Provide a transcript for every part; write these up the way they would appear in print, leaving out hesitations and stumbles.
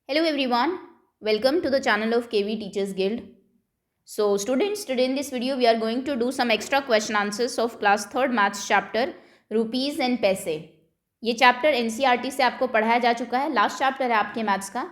Hello everyone, welcome to the channel of KV Teachers Guild. So students, today in this video we are going to do some extra question answers of class 3rd maths chapter rupees and पैसे. ये chapter NCERT से आपको पढ़ाया जा चुका है, last chapter है आपके मैथ्स का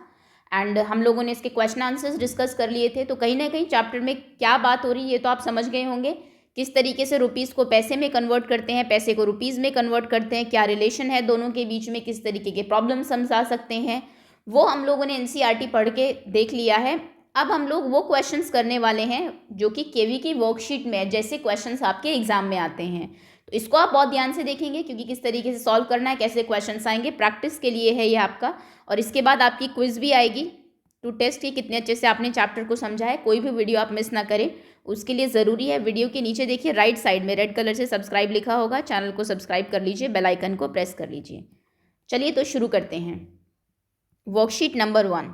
एंड हम लोगों ने इसके क्वेश्चन आंसर्स डिस्कस कर लिए थे. तो कहीं ना कहीं चैप्टर में क्या बात हो रही है ये तो आप समझ गए होंगे. किस तरीके से रुपीज़ को पैसे में कन्वर्ट करते हैं, पैसे को रुपीज़ में कन्वर्ट करते हैं, क्या रिलेशन है दोनों के बीच में, किस तरीके के प्रॉब्लम्स हम आ सकते हैं, वो हम लोगों ने एनसीईआरटी पढ़ के देख लिया है. अब हम लोग वो क्वेश्चंस करने वाले हैं जो कि केवी की वर्कशीट में जैसे क्वेश्चंस आपके एग्जाम में आते हैं. तो इसको आप बहुत ध्यान से देखेंगे क्योंकि किस तरीके से सॉल्व करना है, कैसे क्वेश्चंस आएंगे, प्रैक्टिस के लिए है ये आपका. और इसके बाद आपकी क्विज भी आएगी टू टेस्ट कि कितने अच्छे से आपने चैप्टर को समझा है. कोई भी वीडियो आप मिस ना करें, उसके लिए ज़रूरी है वीडियो के नीचे देखिए राइट साइड में रेड कलर से सब्सक्राइब लिखा होगा, चैनल को सब्सक्राइब कर लीजिए, बेल आइकन को प्रेस कर लीजिए. चलिए तो शुरू करते हैं. Worksheet number 1.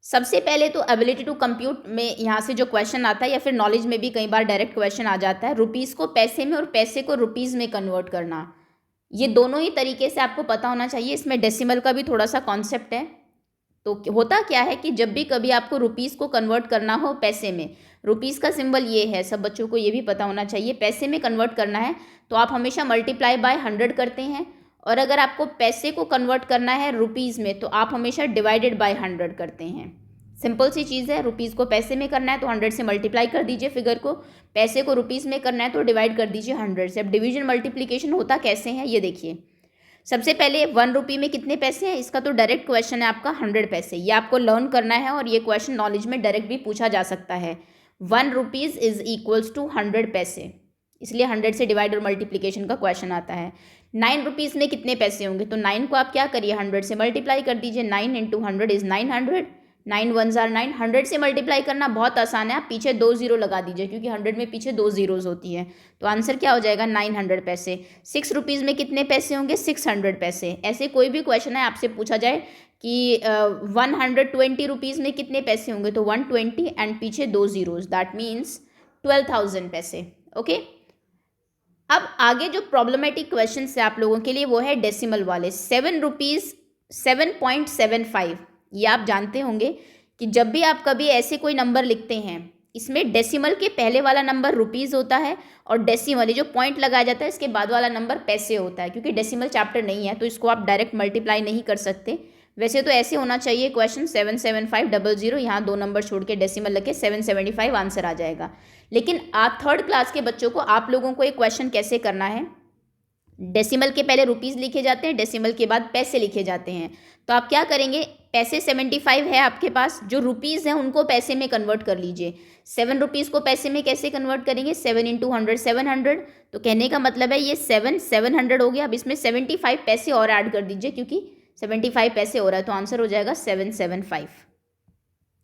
सबसे पहले तो एबिलिटी टू कंप्यूट में यहाँ से जो क्वेश्चन आता है या फिर नॉलेज में भी कई बार डायरेक्ट क्वेश्चन आ जाता है, रुपीज़ को पैसे में और पैसे को रुपीज़ में कन्वर्ट करना. ये दोनों ही तरीके से आपको पता होना चाहिए. इसमें डेसिमल का भी थोड़ा सा कॉन्सेप्ट है. तो होता क्या है कि जब भी कभी आपको रुपीज़ को कन्वर्ट करना हो पैसे में, रुपीज़ का सिंबल ये है, सब बच्चों को ये भी पता होना चाहिए. पैसे में कन्वर्ट करना है तो आप हमेशा मल्टीप्लाई बाय 100 करते हैं, और अगर आपको पैसे को कन्वर्ट करना है रुपीज़ में तो आप हमेशा डिवाइडेड बाय 100 करते हैं. सिंपल सी चीज़ है. रुपीज़ को पैसे में करना है तो 100 से मल्टीप्लाई कर दीजिए फिगर को, पैसे को रुपीज़ में करना है तो डिवाइड कर दीजिए 100 से. अब डिवीजन मल्टीप्लिकेशन होता कैसे है ये देखिए. सबसे पहले 1 रुपये में कितने पैसे हैं, इसका तो डायरेक्ट क्वेश्चन है आपका 100 पैसे. ये आपको लर्न करना है और ये क्वेश्चन नॉलेज में डायरेक्ट भी पूछा जा सकता है. 1 रुपीज़ इज इक्वल्स टू 100 पैसे, इसलिए 100 से डिवाइड और मल्टीप्लिकेशन का क्वेश्चन आता है. 9 रुपीज़ में कितने पैसे होंगे, तो 9 को आप क्या करिए 100 से मल्टीप्लाई कर दीजिए. 9 इंटू 100 इज़ 900. 9 1s are 9. 100 से मल्टीप्लाई करना बहुत आसान है, आप पीछे 2 जीरो लगा दीजिए क्योंकि 100 में पीछे 2 जीरोज़ होती है. तो आंसर क्या हो जाएगा 900 पैसे. 6 रुपीज़ में कितने पैसे होंगे 600 पैसे. ऐसे कोई भी क्वेश्चन है आपसे पूछा जाए कि 120 रुपीज़ में कितने पैसे होंगे, तो 120 एंड पीछे 2 जीरोज़, दैट मीन्स 12,000 पैसे. ओके. अब आगे जो प्रॉब्लमेटिक क्वेश्चन है आप लोगों के लिए वो है डेसिमल वाले. 7 रुपीज़ 7.75. ये आप जानते होंगे कि जब भी आप कभी ऐसे कोई नंबर लिखते हैं, इसमें डेसिमल के पहले वाला नंबर रुपीज़ होता है और डेसिमल ये जो पॉइंट लगाया जाता है इसके बाद वाला नंबर पैसे होता है. क्योंकि डेसिमल चैप्टर नहीं है तो इसको आप डायरेक्ट मल्टीप्लाई नहीं कर सकते. वैसे तो ऐसे होना चाहिए क्वेश्चन 77500, यहाँ 2 नंबर छोड़ के डेसिमल लगे 775 आंसर आ जाएगा. लेकिन आप 3rd क्लास के बच्चों को आप लोगों को एक क्वेश्चन कैसे करना है, डेसिमल के पहले रुपीज़ लिखे जाते हैं, डेसिमल के बाद पैसे लिखे जाते हैं. तो आप क्या करेंगे, पैसे 75 है आपके पास, जो रुपीज़ हैं उनको पैसे में कन्वर्ट कर लीजिए. 7 रुपीज़ को पैसे में कैसे कन्वर्ट करेंगे, 7 इंटू 100 700. तो कहने का मतलब है ये 700 हो गया. अब इसमें 75 पैसे और ऐड कर दीजिए क्योंकि 75 पैसे हो रहा है, तो आंसर हो जाएगा 775.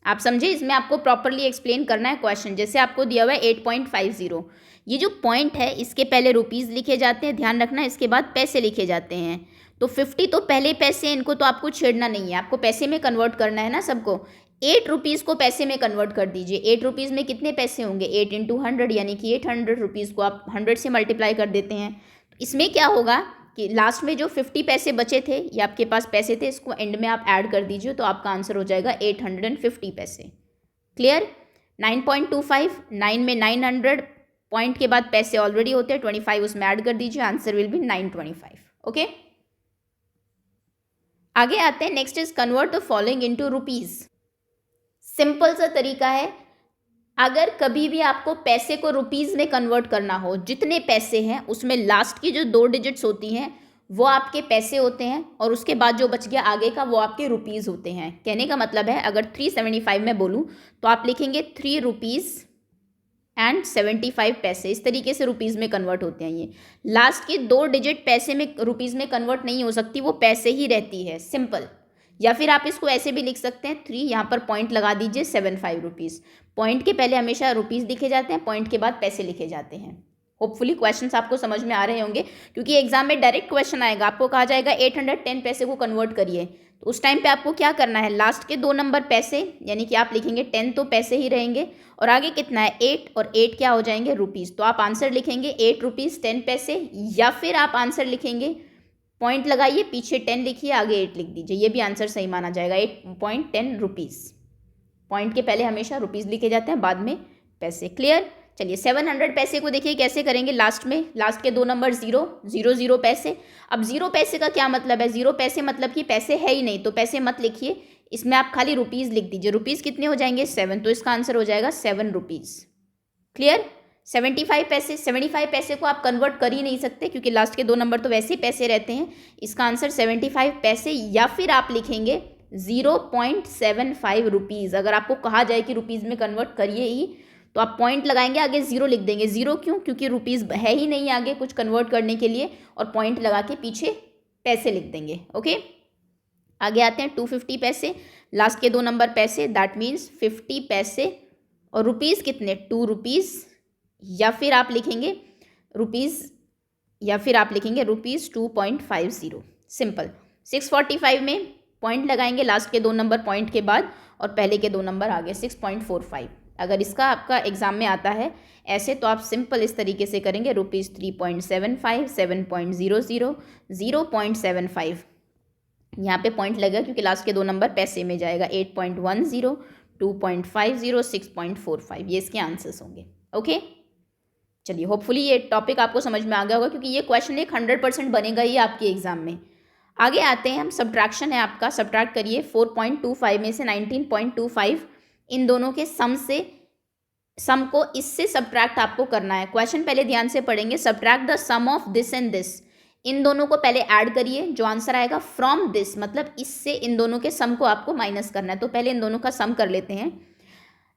आप समझे, इसमें आपको प्रॉपरली एक्सप्लेन करना है क्वेश्चन. जैसे आपको दिया हुआ है 8.50, ये जो पॉइंट है इसके पहले रुपीज़ लिखे जाते हैं, ध्यान रखना, इसके बाद पैसे लिखे जाते हैं. तो 50 तो पहले पैसे हैं, इनको तो आपको छेड़ना नहीं है, आपको पैसे में कन्वर्ट करना है ना सबको. 8 रुपीज़ को पैसे में कन्वर्ट कर दीजिए. 8 रुपीज़ में कितने पैसे होंगे, 8 इंटू 100 यानी कि 800 रुपीज़ को आप 100 से मल्टीप्लाई कर देते हैं. तो इसमें क्या होगा कि लास्ट में जो 50 पैसे बचे थे या आपके पास पैसे थे, इसको एंड में आप ऐड कर दीजिए तो आपका आंसर हो जाएगा 850 पैसे. क्लियर. 9.25, 9 में 900, पॉइंट के बाद पैसे ऑलरेडी होते हैं, 25 उसमें ऐड कर दीजिए, आंसर विल बी 925. ओके. आगे आते हैं. Next is convert the following into rupees. Simple सा तरीका है. अगर कभी भी आपको पैसे को रुपीज़ में कन्वर्ट करना हो, जितने पैसे हैं उसमें लास्ट की जो 2 डिजिट्स होती हैं वो आपके पैसे होते हैं और उसके बाद जो बच गया आगे का वो आपके रुपीज़ होते हैं. कहने का मतलब है अगर 375 में बोलूँ तो आप लिखेंगे 3 रुपीज़ एंड 75 पैसे. इस तरीके से रुपीज़ में कन्वर्ट होते हैं. ये लास्ट की 2 डिजिट पैसे में रुपीज़ में कन्वर्ट नहीं हो सकती, वो पैसे ही रहती है, सिंपल. या फिर आप इसको ऐसे भी लिख सकते हैं 3, यहाँ पर पॉइंट लगा दीजिए 75 रुपीज़. पॉइंट के पहले हमेशा रुपीज़ लिखे जाते हैं, पॉइंट के बाद पैसे लिखे जाते हैं. होपफुली क्वेश्चंस आपको समझ में आ रहे होंगे क्योंकि एग्जाम में डायरेक्ट क्वेश्चन आएगा, आपको कहा जाएगा 810 पैसे को कन्वर्ट करिए. तो उस टाइम पे आपको क्या करना है, लास्ट के 2 नंबर पैसे यानी कि आप लिखेंगे 10 तो पैसे ही रहेंगे और आगे कितना है 8 और 8 क्या हो जाएंगे रुपीज़. तो आप आंसर लिखेंगे 8 रुपीज़ 10 पैसे, या फिर आप आंसर लिखेंगे पॉइंट लगाइए, पीछे 10 लिखिए, आगे 8 लिख दीजिए, ये भी आंसर सही माना जाएगा। 8.10 रुपीज़। पॉइंट के पहले हमेशा रुपीज़ लिखे जाते हैं, बाद में पैसे। क्लियर। चलिए 700 पैसे को देखिए कैसे करेंगे। लास्ट में, लास्ट के दो नंबर 0, 0 पैसे। अब 0 पैसे का क्या मतलब है? 0 पैसे मतलब कि पैसे है ही नहीं, तो पैसे मत लिखिए, इसमें आप खाली रुपीज़ लिख दीजिए। रुपीज़ कितने हो जाएंगे? 7, तो इसका आंसर हो जाएगा 7 रुपीज़। क्लियर। 75 पैसे, 75 पैसे को आप कन्वर्ट कर ही नहीं सकते क्योंकि लास्ट के दो नंबर तो वैसे ही पैसे रहते हैं। इसका आंसर 75 पैसे, या फिर आप लिखेंगे 0.75 रुपीज़। अगर आपको कहा जाए कि रुपीज़ में कन्वर्ट करिए ही, तो आप पॉइंट लगाएंगे, आगे 0 लिख देंगे। 0 क्यों? क्योंकि रुपीज़ है ही नहीं आगे कुछ कन्वर्ट करने के लिए, और पॉइंट लगा के पीछे पैसे लिख देंगे। ओके, आगे आते हैं 250 पैसे। लास्ट के दो नंबर पैसे, दैट मीन्स 50 पैसे, और रुपीज़ कितने? 2 रुपीज़, या फिर आप लिखेंगे रुपीज़, या फिर आप लिखेंगे रुपीज़ 2.50। सिंपल। 645 में पॉइंट लगाएंगे, लास्ट के दो नंबर पॉइंट के बाद, और पहले के दो नंबर आगे 6.45। अगर इसका आपका एग्जाम में आता है ऐसे, तो आप सिंपल इस तरीके से करेंगे, रुपीज़ 3.75, 7.00, 0.75। यहाँ पे पॉइंट लगेगा क्योंकि लास्ट के दो नंबर पैसे में जाएगा। 8.10, 2.50, 6.45, ये इसके आंसर्स होंगे। ओके, चलिए होपफुली ये टॉपिक आपको समझ में आ गया होगा, क्योंकि ये क्वेश्चन एक 100% बनेगा ही आपके एग्जाम में। आगे आते हैं हम, सब्ट्रैक्शन है आपका। सब्ट्रैक्ट करिए 4.25 में से 19.25, इन दोनों के सम से, सम को इससे सब्ट्रैक्ट आपको करना है। क्वेश्चन पहले ध्यान से पढ़ेंगे। Subtract the sum of this and this, इन दोनों को पहले ऐड करिए, जो आंसर आएगा फ्रॉम दिस, मतलब इससे इन दोनों के सम को आपको माइनस करना है। तो पहले इन दोनों का सम कर लेते हैं।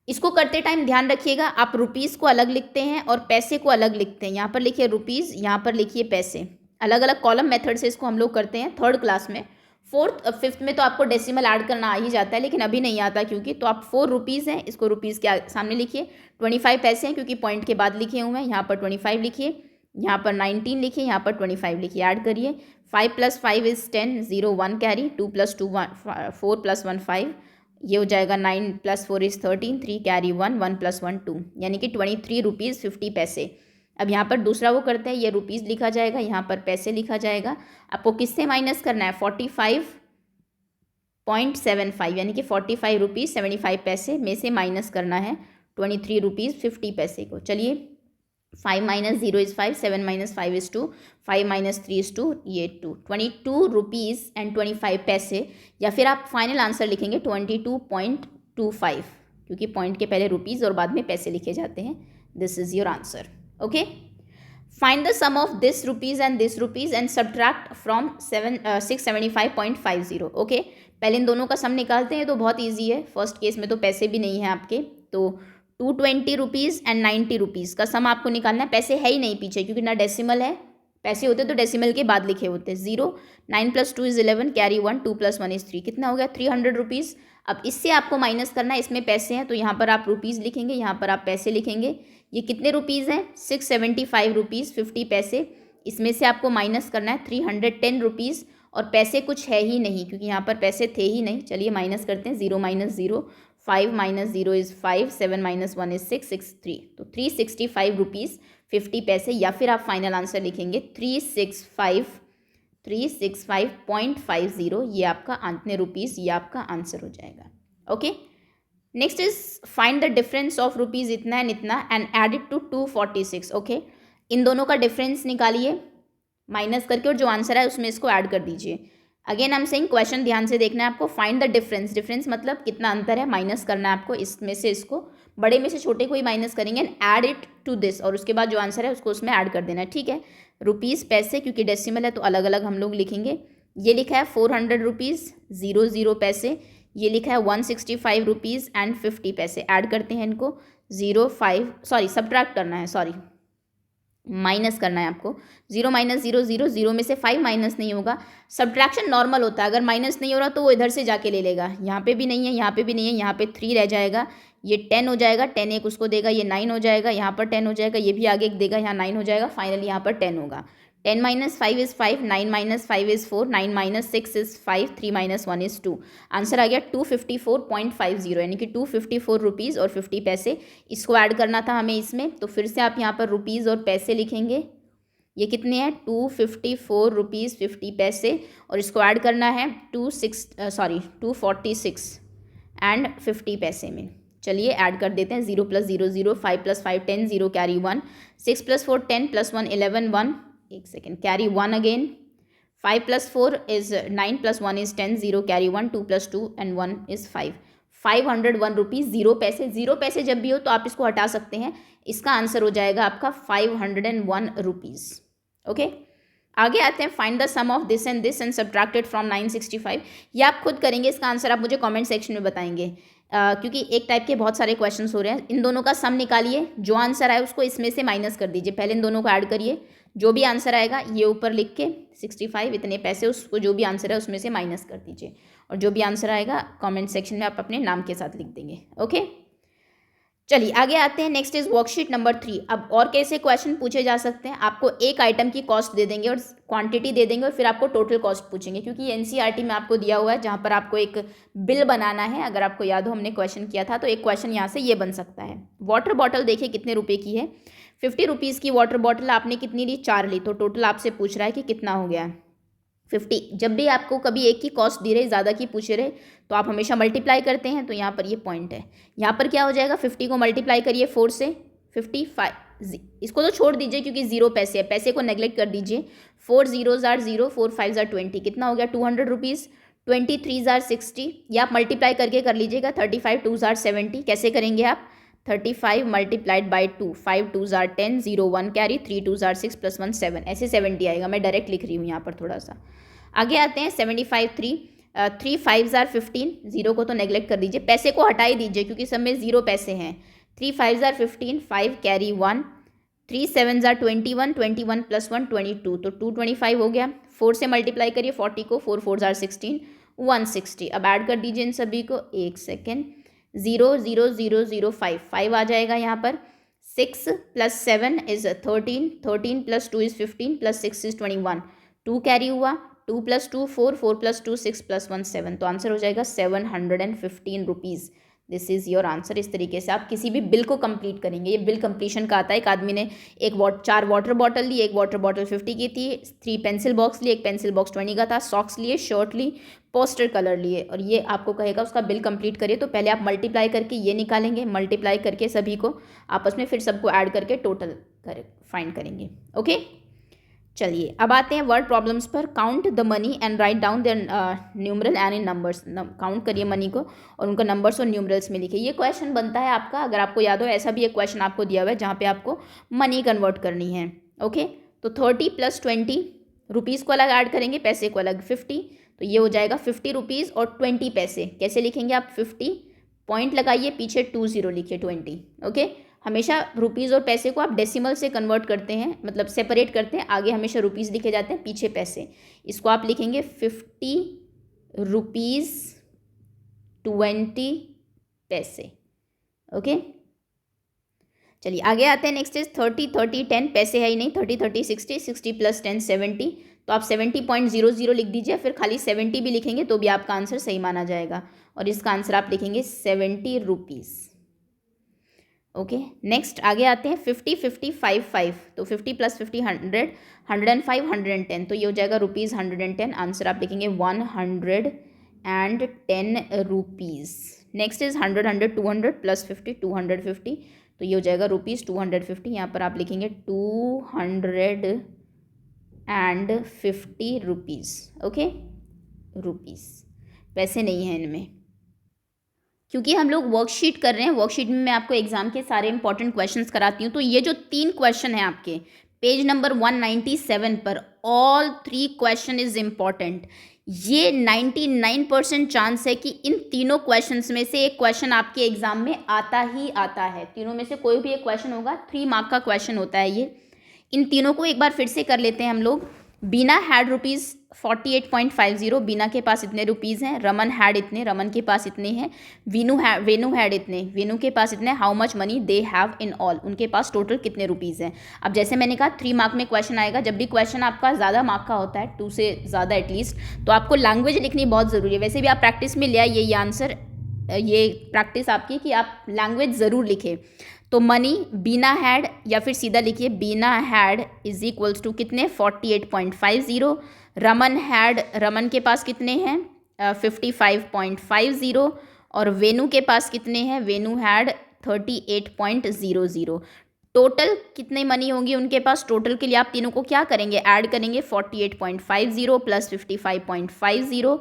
इसको करते टाइम ध्यान रखिएगा, आप रुपीज़ को अलग लिखते हैं और पैसे को अलग लिखते हैं। यहाँ पर लिखिए रुपीज़, यहाँ पर लिखिए पैसे। अलग अलग कॉलम मेथड से इसको हम लोग करते हैं थर्ड क्लास में। फोर्थ फिफ्थ में तो आपको डेसिमल ऐड करना आ ही जाता है, लेकिन अभी नहीं आता क्योंकि, तो आप 4 रुपीज़ हैं, इसको रुपीज़ के सामने लिखिए। 25 पैसे हैं क्योंकि पॉइंट के बाद लिखे हुए हैं, यहाँ पर 25 लिखिए, यहाँ पर 19 लिखिए, यहाँ पर 25 लिखिए, ऐड करिए। 5 + 5 = 10, 0 1 कैरी, 2 + 2 4 + 1 5, ये हो जाएगा 9 + 4 = 13, 3 कैरी 1, 1 + 1 2, यानी कि 23 रुपीज़ 50 पैसे। अब यहाँ पर दूसरा वो करते हैं, ये रुपीज़ लिखा जाएगा, यहाँ पर पैसे लिखा जाएगा। आपको किससे माइनस करना है? 45.75, यानी कि 45 रुपीज़ 75 पैसे में से माइनस करना है 23 रुपीज़ 50 पैसे को। चलिए 5 - 0 = 5, 7 - 5 = 2, 5 - 3 = 2, ये 2, 22 रुपीज़ एंड 25 पैसे, या फिर आप फाइनल आंसर लिखेंगे 22.25, क्योंकि पॉइंट के पहले रुपीज़ और बाद में पैसे लिखे जाते हैं। This is your answer. Okay, find the sum of this rupees and this rupees and subtract from 675.50। Okay, पहले इन दोनों का सम निकालते हैं, तो बहुत ईजी है। फर्स्ट केस में तो पैसे भी नहीं हैं आपके, तो 220 रुपीज़ एंड 90 रुपीज़ का सम आपको निकालना है। पैसे है ही नहीं पीछे, क्योंकि ना डेसिमल है, पैसे होते तो डेसिमल के बाद लिखे होते। 0, 9 + 2 = 11, कैरी 1, 2 + 1 = 3, कितना हो गया? 300 रुपीज़। अब इससे आपको माइनस करना है, इसमें पैसे हैं तो यहाँ पर आप रुपीज़ लिखेंगे, यहाँ पर आप पैसे लिखेंगे। ये कितने रुपीज़ हैं? 675 रुपीज़ 50 पैसे। इसमें से आपको माइनस करना है 310 रुपीज़, और पैसे कुछ है ही नहीं क्योंकि यहाँ पर पैसे थे ही नहीं। चलिए माइनस करते हैं। 0 - 0, 5 - 0 = 5, 7 - 1 = 6, 6 3, तो 365 रुपीज़ 50 पैसे, या फिर आप फाइनल आंसर लिखेंगे 365.50, ये आपका आंतने रुपीज़, ये आपका आंसर हो जाएगा। Okay, next is find the difference of rupees इतना एंड इतना and add it to 246। Okay, इन दोनों का डिफरेंस निकालिए माइनस करके, और जो आंसर है उसमें इसको ऐड कर दीजिए। Again I am saying, question ध्यान से देखना है आपको। फाइंड द डिफरेंस, डिफरेंस मतलब कितना अंतर है, माइनस करना है आपको। इसमें से इसको, बड़े में से छोटे को ही माइनस करेंगे, and add it to this, और उसके बाद जो आंसर है उसको उसमें ऐड कर देना है। ठीक है, रुपीज़ पैसे, क्योंकि डेसिमल है तो अलग अलग हम लोग लिखेंगे। ये लिखा है 400 रुपीज़ 00 पैसे, ये लिखा है 165 रुपीज़ एंड 50 पैसे। ऐड करते हैं इनको, 05, सब्ट्रैक्ट करना है, माइनस करना है आपको। 0 - 0 0, 0 में से 5 माइनस नहीं होगा। सब्ट्रैक्शन नॉर्मल होता है, अगर माइनस नहीं हो रहा तो वो इधर से जाके ले लेगा। यहाँ पे भी नहीं है, यहाँ पे भी नहीं है, यहाँ पे 3 रह जाएगा, ये 10 हो जाएगा, 10 एक उसको देगा, ये 9 हो जाएगा, यहाँ पर 10 हो जाएगा, ये भी आगे एक देगा, यहाँ 9 हो जाएगा, फाइनली यहाँ पर 10 होगा। 10 - 5 = 5, 9 - 5 = 4, 9 - 6 = 5, 3 - 1 = 2। आंसर आ गया 254.50, यानी कि 254 रुपीज़ और 50 पैसे। इसको ऐड करना था हमें इसमें, तो फिर से आप यहाँ पर रुपीज़ और पैसे लिखेंगे, ये कितने हैं 254 रुपीज़ 50 पैसे, और इसको ऐड करना है 246 एंड 50 पैसे में। चलिए ऐड कर देते हैं, 0 + 0 0, 5 + 5 10, 0 कैरी 1, 6 + 4 10 + 1 11 1, एक second, carry 1 again, 5 + 4 is 9 + 1 is 10, 0 carry 1, 2 + 2 and 1 is 5, 501 rupees 0 पैसे। 0 पैसे जब भी हो तो आप इसको हटा सकते हैं, इसका आंसर हो जाएगा आपका 501 रुपीज़। ओके, आगे आते हैं, find the sum of this and this and subtracted from 965। ये आप खुद करेंगे, इसका आंसर आप मुझे कमेंट सेक्शन में बताएंगे, क्योंकि एक टाइप के बहुत सारे क्वेश्चंस हो रहे हैं। इन दोनों का सम निकालिए, जो आंसर आए उसको इसमें से माइनस कर दीजिए, पहले इन दोनों को ऐड करिए, जो भी आंसर आएगा ये ऊपर लिख के 65 इतने पैसे, उसको जो भी आंसर है उसमें से माइनस कर दीजिए, और जो भी आंसर आएगा कमेंट सेक्शन में आप अपने नाम के साथ लिख देंगे। ओके, चलिए आगे आते हैं। Next is worksheet number 3। अब और कैसे क्वेश्चन पूछे जा सकते हैं, आपको एक आइटम की कॉस्ट दे देंगे और क्वांटिटी दे देंगे, और फिर आपको टोटल कॉस्ट पूछेंगे, क्योंकि एनसीईआरटी में आपको दिया हुआ है जहाँ पर आपको एक बिल बनाना है। अगर आपको याद हो हमने क्वेश्चन किया था, तो एक क्वेश्चन यहाँ से ये बन सकता है। वाटर बॉटल देखिए कितने रुपए की है, 50 रुपीज़ की वाटर बॉटल, आपने कितनी ली, 4 ली, तो टोटल आपसे पूछ रहा है कि कितना हो गया 50। जब भी आपको कभी एक की कॉस्ट दी रहे, ज़्यादा की पूछ रहे, तो आप हमेशा मल्टीप्लाई करते हैं, तो यहाँ पर ये पॉइंट है। यहाँ पर क्या हो जाएगा, 50 को मल्टीप्लाई करिए 4 से, 55, इसको तो छोड़ दीजिए क्योंकि 0 पैसे है, पैसे को नेगलेक्ट कर दीजिए। 4 zeros are 0, 4 5s are 20, कितना हो गया 200 रुपीज़, 23s are 60, ये आप मल्टीप्लाई करके कर लीजिएगा, 35 2s are 70, कैसे करेंगे आप, 35 multiplied by 2, 5 2s are 10, 0 1 carry, 3 2s are 6 + 1 7, ऐसे 70 आएगा। मैं डायरेक्ट लिख रही हूँ यहाँ पर थोड़ा सा। आगे आते हैं 75 3, 3 5s are 15, 0 को तो नेगलेक्ट कर दीजिए, पैसे को हटा ही दीजिए क्योंकि सब में 0 पैसे हैं। 3 5s are 15, 5 carry 1, 3 7s are 21, 21 + 1 22, तो 225 हो गया। 4 से मल्टीप्लाई करिए 40 को, 4 4s are 16, 160। अब ऐड कर दीजिए इन सभी को, एक सेकेंड, 0 0 0 0 5, 5 आ जाएगा यहाँ पर। 6 + 7 इज़ 13, 13 + 2 इज़ 15, + 6 इज़ 21, 2 कैरी हुआ, 2 + 2 4, 4 + 2 6 + 1 7, तो आंसर हो जाएगा 715 rupees. This is your answer. इस तरीके से आप किसी भी बिल को कंप्लीट करेंगे। ये बिल कंप्लीशन का आता है। एक आदमी ने 4 वाटर बॉटल ली, एक वाटर बॉटल 50 की थी, 3 पेंसिल बॉक्स लिए, एक पेंसिल बॉक्स 20 का था, सॉक्स लिए, शर्ट ली, पोस्टर कलर लिए, और ये आपको कहेगा उसका बिल कंप्लीट करिए। तो पहले आप मल्टीप्लाई करके ये निकालेंगे, मल्टीप्लाई करके सभी को आपस में फिर सबको ऐड करके टोटल फाइंड करेंगे। ओके, चलिए अब आते हैं वर्ड प्रॉब्लम्स पर। Count the money and write down their numeral and in numbers. Count करिए मनी को और उनका नंबर्स और न्यूमरल्स में लिखिए। ये क्वेश्चन बनता है आपका, अगर आपको याद हो, ऐसा भी एक क्वेश्चन आपको दिया हुआ है जहाँ पे आपको मनी कन्वर्ट करनी है। ओके, तो 30 + 20, रुपीज़ को अलग ऐड करेंगे, पैसे को अलग, 50, तो ये हो जाएगा 50 रुपीज़ और 20 पैसे। कैसे लिखेंगे आप, 50 पॉइंट लगाइए, पीछे 20 लिखिए, 20। ओके, हमेशा रुपीज़ और पैसे को आप डेसिमल से कन्वर्ट करते हैं, मतलब सेपरेट करते हैं, आगे हमेशा रुपीज़ लिखे जाते हैं, पीछे पैसे। इसको आप लिखेंगे 50 रुपीज़ 20 पैसे। ओके, चलिए आगे आते हैं। नेक्स्ट इज 30 30 10, पैसे है ही नहीं, 30 30 60, 60 + 10 70, तो आप 70.00 लिख दीजिए, फिर खाली 70 भी लिखेंगे तो भी आपका आंसर सही माना जाएगा, और इसका आंसर आप लिखेंगे 70 रुपीज़। ओके, नेक्स्ट आगे आते हैं 50 50 5 5, तो 50 + 50 100, 105 110, तो ये हो जाएगा रुपीज़ 110, आंसर आप लिखेंगे 110 रुपीज़। नेक्स्ट इज 100 100 200 + 50 250, तो ये हो जाएगा रुपीज़ 250, यहाँ पर आप लिखेंगे 250 रुपीज़। ओके, रुपीज़, पैसे नहीं हैं इनमें, क्योंकि हम लोग वर्कशीट कर रहे हैं। वर्कशीट में मैं आपको एग्जाम के सारे इंपॉर्टेंट क्वेश्चंस कराती हूँ। तो ये जो 3 क्वेश्चन हैं आपके पेज नंबर 197 पर, ऑल 3 क्वेश्चन इज इम्पॉर्टेंट। ये 99% चांस है कि इन तीनों क्वेश्चंस में से एक क्वेश्चन आपके एग्जाम में आता ही आता है। तीनों में से कोई भी एक क्वेश्चन होगा, 3 मार्क का क्वेश्चन होता है ये। इन तीनों को एक बार फिर से कर लेते हैं हम लोग। बीना हैड रुपीज़ 48.50, बीना के पास इतने रुपीज़ हैं। रमन हैड इतने, रमन के पास इतने हैं। वेनू हैड इतने, वेनू के पास इतने। How much money they have in all, उनके पास टोटल कितने रुपीज़ हैं। अब जैसे मैंने कहा 3 मार्क में क्वेश्चन आएगा। जब भी क्वेश्चन आपका ज़्यादा मार्क का होता है, 2 से ज़्यादा एटलीस्ट, तो आपको लैंग्वेज लिखनी बहुत ज़रूरी है। वैसे भी आप प्रैक्टिस में ले आइए ये आंसर, ये प्रैक्टिस आपकी कि आप लैंग्वेज ज़रूर लिखें। तो मनी बीना हैड, या फिर सीधा लिखिए बीना हैड इज इक्वल्स टू कितने 48.50। रमन हैड, रमन के पास कितने हैं 55.50। और वेनु के पास कितने हैं, वेनु हैड 38.00। टोटल कितने मनी होंगी उनके पास, टोटल के लिए आप तीनों को क्या करेंगे, ऐड करेंगे 48.50 प्लस 55.50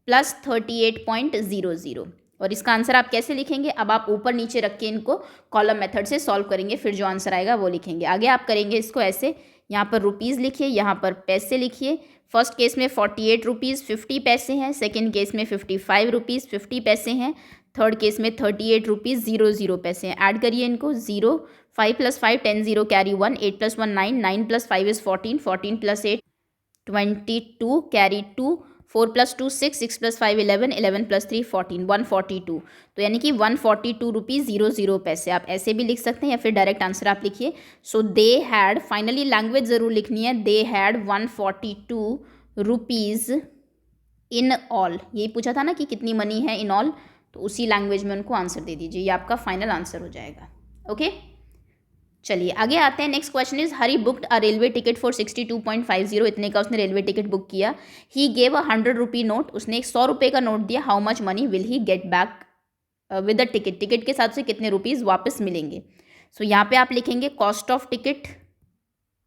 प्लस 38.00। और इसका आंसर आप कैसे लिखेंगे, अब आप ऊपर नीचे रख के इनको कॉलम मेथड से सॉल्व करेंगे, फिर जो आंसर आएगा वो लिखेंगे। आगे आप करेंगे इसको ऐसे, यहाँ पर रुपीज़ लिखिए, यहाँ पर पैसे लिखिए। फर्स्ट केस में 48 रुपीज़ 50 पैसे हैं, सेकेंड केस में 55 रुपीज़ 50 पैसे हैं, थर्ड केस में 38 रुपीज़ 00 पैसे हैं। ऐड करिए इनको, 0 5 + 5 10 0 कैरी 1 8 + 1 9 9 + 5 इज़ 14 14 + 8 22 कैरी 2 4 + 2 6 6 + 5 11 11 + 3 14 142। तो यानी कि 142 रुपीज़ 00 पैसे। आप ऐसे भी लिख सकते हैं या फिर डायरेक्ट आंसर आप लिखिए। सो दे हैड, फाइनली लैंग्वेज ज़रूर लिखनी है, they had 142 rupees in all. यही पूछा था ना कि कितनी मनी है इन ऑल, तो उसी लैंग्वेज में उनको आंसर दे दीजिए, ये आपका फाइनल आंसर हो जाएगा। ओके, चलिए आगे आते हैं। Next question is Hari booked a railway ticket for 62.50। इतने का उसने रेलवे टिकट बुक किया। He gave a 100 rupee note, उसने एक 100 रुपये का नोट दिया। How much money will he get back with the ticket, ticket के साथ से कितने रुपीज़ वापस मिलेंगे। सो यहाँ पे आप लिखेंगे कॉस्ट ऑफ टिकट,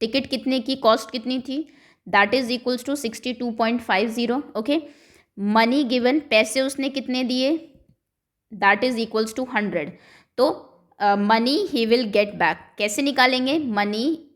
टिकट कितने की कॉस्ट कितनी थी, that is equals to 62.50। Okay, money given, पैसे उसने कितने दिए, दैट इज इक्वल्स टू 100। तो money he will get back, कैसे निकालेंगे, मनी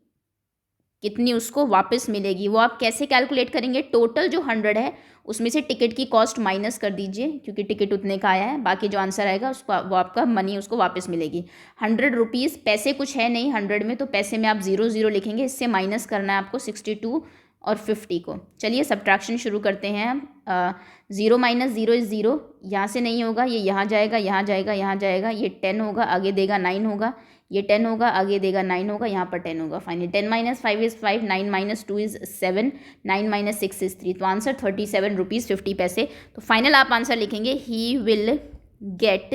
कितनी उसको वापस मिलेगी, वो आप कैसे कैलकुलेट करेंगे, टोटल जो 100 है उसमें से टिकट की कॉस्ट माइनस कर दीजिए, क्योंकि टिकट उतने का आया है, बाकी जो आंसर आएगा उसको वो आपका मनी उसको वापस मिलेगी। 100 रुपीज़, पैसे कुछ है नहीं 100 में, तो पैसे में आप 0 0 लिखेंगे, इससे माइनस करना है आपको 62 और 50 को। चलिए सब्ट्रैक्शन शुरू करते हैं हम। 0 - 0 इज़ 0, यहाँ से नहीं होगा, ये यहाँ जाएगा, यहाँ जाएगा, यहाँ जाएगा, ये 10 होगा, आगे देगा 9 होगा, ये 10 होगा, आगे देगा 9 होगा, यहाँ पर 10 होगा। Finally 10 - 5 is 5, 9 - 2 is 7, 9 - 6 is 3। तो आंसर 37 रुपीज़ 50 पैसे। तो फाइनल आप आंसर लिखेंगे, ही विल गेट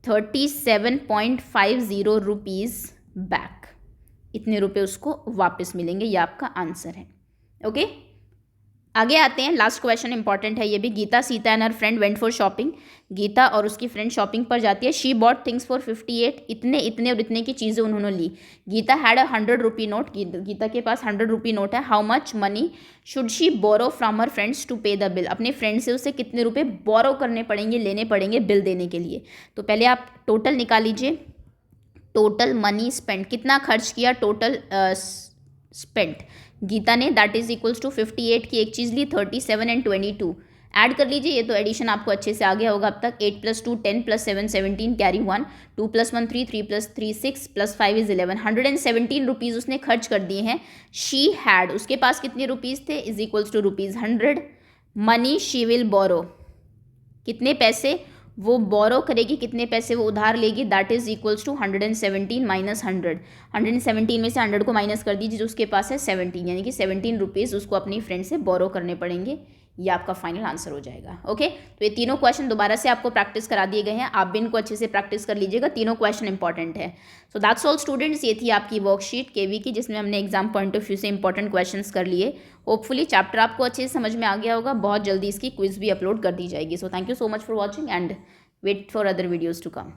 37.50 रुपीज़ बैक, इतने रुपये उसको वापस मिलेंगे, ये आपका आंसर है। ओके, आगे आते हैं। लास्ट क्वेश्चन इंपॉर्टेंट है ये भी। Gita, Sita and her friend went for shopping. Gita और उसकी फ्रेंड शॉपिंग पर जाती है। शी बॉट थिंग्स फॉर 58, इतने इतने और इतने की चीज़ें उन्होंने ली। Geeta had a 100 rupee note, Geeta के पास 100 रुपी नोट है। How much money should she borrow from her friends to pay the bill, अपने फ्रेंड से उसे कितने रुपये बोरो करने पड़ेंगे, लेने पड़ेंगे बिल देने के लिए। तो पहले आप टोटल निकाल लीजिए, टोटल मनी स्पेंड, कितना खर्च किया, टोटल स्पेंट गीता ने, दैट इज इक्वल्स टू 58 की एक चीज़ ली, 37 एंड 22 ऐड कर लीजिए। ये तो एडिशन आपको अच्छे से आ गया होगा अब तक। 8 + 2 10 + 7 17 कैरी 1, 2 + 1 3 3 + 3 6 + 5 इज 11। 117 रुपीज़ उसने खर्च कर दिए हैं। शी हैड, उसके पास कितने रुपीज़ थे, is equals to rupees 100। Money she will borrow, कितने पैसे वो बोरो करेगी, कितने पैसे वो उधार लेगी, दैट इज इक्वल्स टू 117 - 100। 117 में से 100 को माइनस कर दीजिए, जो उसके पास है 17, यानी कि 17 रुपीज़ उसको अपनी फ्रेंड से बोरो करने पड़ेंगे। ये आपका फाइनल आंसर हो जाएगा। ओके, तो ये तीनों क्वेश्चन दोबारा से आपको प्रैक्टिस करा दिए गए हैं, आप भी इनको अच्छे से प्रैक्टिस कर लीजिएगा, तीनों क्वेश्चन इंपॉर्टेंट है। सो दैट्स ऑल स्टूडेंट्स, ये थी आपकी वर्कशीट केवी की, जिसमें हमने एग्जाम पॉइंट ऑफ व्यू से इंपॉर्टेंट क्वेश्चंस कर लिए। होपफुली चैप्टर आपको अच्छे से समझ में आ गया होगा, बहुत जल्दी इसकी क्विज भी अपलोड कर दी जाएगी। So thank you so much for watching and wait for other videos to come.